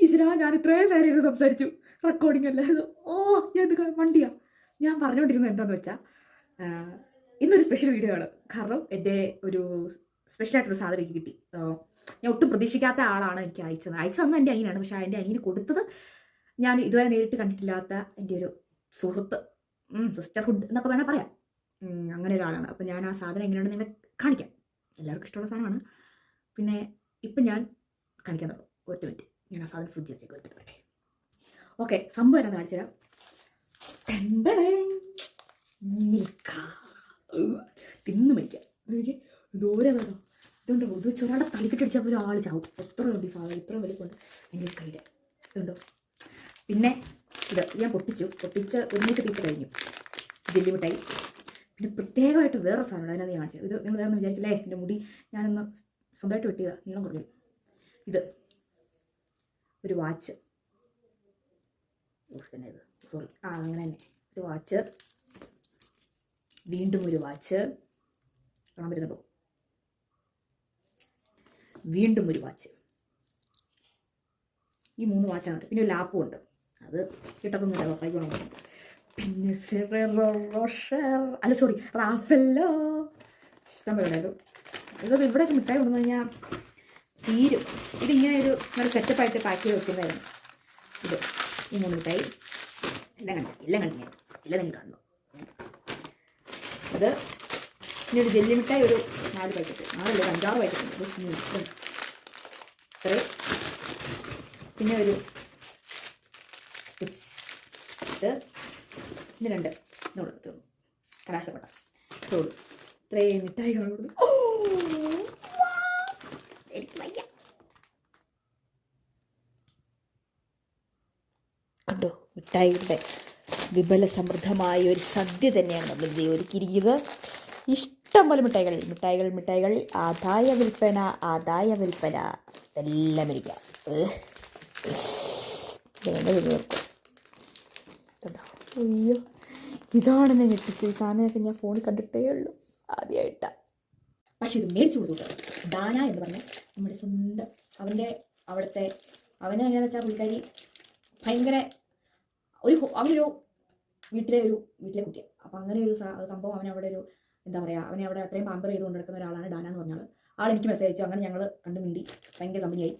ഈശ്വരാ, ഞാൻ ഇത്രയും നേരം ഇരുന്ന് സംസാരിച്ചു, റെക്കോർഡിംഗ് അല്ലായിരുന്നു. ഓ, ഞാൻ ഇത് വണ്ടിയാ. ഞാൻ പറഞ്ഞുകൊണ്ടിരുന്നത് എന്താണെന്ന് വെച്ചാൽ, ഇന്നൊരു സ്പെഷ്യൽ വീഡിയോ ആണ്. കാരണം എൻ്റെ ഒരു സ്പെഷ്യലായിട്ടൊരു സാധനം എനിക്ക് കിട്ടി. ഞാൻ ഒട്ടും പ്രതീക്ഷിക്കാത്ത ആളാണ് എനിക്ക് അയച്ചതെന്ന് എൻ്റെ അനിയനാണ്. പക്ഷേ എൻ്റെ അനിയന് കൊടുത്തത് ഞാൻ ഇതുവരെ നേരിട്ട് കണ്ടിട്ടില്ലാത്ത എൻ്റെ ഒരു സുഹൃത്ത്, സിസ്റ്റർഹുഡ് എന്നൊക്കെ വേണേൽ പറയാം. അങ്ങനെ ഒരാളാണ്. അപ്പോൾ ഞാൻ ആ സാധനം എങ്ങനെയാണെന്ന് നിങ്ങളെ കാണിക്കാം. എല്ലാവർക്കും ഇഷ്ടമുള്ള സാധനമാണ്. പിന്നെ ഇപ്പം ഞാൻ കാണിക്കാൻ തുടങ്ങും. ഒറ്റ മിനിറ്റ്, ഞാൻ ആ സാധനം ഫ്രിഡ്ജ് വെച്ചേക്ക് എടുത്തിട്ട് വരട്ടെ. ഓക്കെ, സംഭവം എന്നാ കാണിച്ചു തരാം. തിന്ന് മരിക്കാം. ദൂരെ കേട്ടോ, ഇതുണ്ടോ? ഇത് ചൊരാളുടെ തലിക്കിട്ടടിച്ചാൽ പോലും ആൾ ചാവും. എത്ര ഉണ്ട് ഈ സാധനം, ഇത്രയും വലിപ്പമുണ്ട് എൻ്റെ കയ്യിൽ. ഇതുണ്ടോ? പിന്നെ ഇത് ഞാൻ പൊട്ടിച്ച് ഒരുമിച്ച് തീറ്റ് കഴിഞ്ഞു. ജെല്ലി മിഠായി. പിന്നെ പ്രത്യേകമായിട്ട് വേറെ സാധനമാണ്, അതിനകത്ത് ഞാൻ കാണിച്ചത്. ഇത് നിങ്ങൾ വേറെ വിചാരിക്കില്ലേ, എൻ്റെ മുടി ഞാനൊന്ന് സ്വന്തമായിട്ട് വെട്ടിയതാണ്, നീളം കുറഞ്ഞു. ഇത് ഒരു വാച്ച്. തന്നെ ഇത് സോറി, അങ്ങനെ തന്നെ ഒരു വാച്ച്. വീണ്ടും ഒരു വാച്ച്. കാണാൻ പറ്റുന്നുണ്ടോ? വീണ്ടും ഒരു വാച്ച്. ഈ 3 വാച്ചാണ്. പിന്നെ ഒരു ലാപ്പും ഉണ്ട്, അത് കിട്ടത്തൊന്നുമില്ല, കൈ. പിന്നെ ഫെററോ റോഷർ, അല്ല സോറി, റാഫെല്ലോ. ഇഷ്ടം പോലെ ഉണ്ടായിരുന്നു. ഇതൊക്കെ ഇവിടെയൊക്കെ മിഠായി കൊണ്ടു കഴിഞ്ഞാൽ തീരും. ഇതിങ്ങനെ ഒരു നല്ല സെറ്റപ്പായിട്ട് പാക്ക് ചെയ്ത് വെച്ചിട്ടുണ്ടായിരുന്നു. ഇത് ഈ 3 മിഠായി എല്ലാം കണ്ടില്ല, എല്ലാം നിങ്ങൾ കാണുന്നു. അത് ഇനി ഒരു ജെല്ലി മിഠായി ഒരു 4 പാക്കറ്റ്, 4 5-6 പാക്കറ്റ് ഉണ്ട്. ഇത്രയും. പിന്നെ ഒരു ഇത് പിന്നെ 2 നോട് തീർന്നു, കലാശപ്പെട്ട തോട്. ഇത്രയും മിഠായികളോട് എനിക്ക് വയ്യ. കണ്ടോ, മിഠായികളുടെ വിപുല സമൃദ്ധമായ ഒരു സദ്യ തന്നെയാണ് നമ്മളിത് ഒരുക്കിയിരിക്കുന്നത്. ഇഷ്ടം പോലെ മിഠായികൾ. ആദായ വിൽപ്പന എല്ലാം ഇരിക്കാം. അയ്യോ, ഇതാണ് എന്നെ ഞെട്ടിച്ചു. ഈ സാധനമൊക്കെ ഞാൻ ഫോണിൽ കണ്ടിട്ടേ ഉള്ളൂ, ആദ്യമായിട്ടാണ്. പക്ഷെ ഇത് മേടിച്ചു കൊടുത്തു. ദാന എന്ന് പറഞ്ഞാൽ നമ്മുടെ സ്വന്തം അവിടുത്തെ അവനെ എങ്ങനെയാണെന്ന് വെച്ചാൽ പുള്ളിക്കാരി ഭയങ്കര അവനൊരു വീട്ടിലെ കുട്ടിയാണ്. അപ്പം അങ്ങനെ ഒരു സംഭവം അവനവിടെ ഒരു എന്താ പറയുക, അവനെ അവിടെ അത്രയും പാമ്പർ ചെയ്ത് കൊണ്ടെടുക്കുന്ന ഒരാളാണ് ഡാന എന്ന് പറഞ്ഞാൽ. ആളെനിക്ക് മെസ്സേജ് അയച്ചു. അങ്ങനെ ഞങ്ങൾ കണ്ട് മിണ്ടി, ഭയങ്കര കമ്പനിയായി.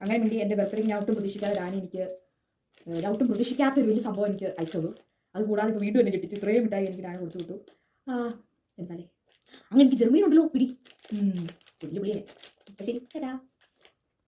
അങ്ങനെ മിണ്ടി എൻ്റെ ബർത്ത്ഡേക്ക് ഞാൻ ഒട്ടും പ്രതീക്ഷിക്കാതെ ഒട്ടും പ്രതീക്ഷിക്കാത്തൊരു വലിയ സംഭവം എനിക്ക് അയച്ചോളൂ. അതുകൂടാതെ ഇപ്പോൾ വീണ്ടും എന്നെ കിട്ടിച്ചു. ഇത്രയും മിഠായി എനിക്ക് ഡാന കൊടുത്തു വിട്ടു. എന്തായാലേ അങ്ങനെ എനിക്ക് ജർമ്മനി ഉണ്ടല്ലോ പിടി. പുള്ളിയെ ശരി, തരാ.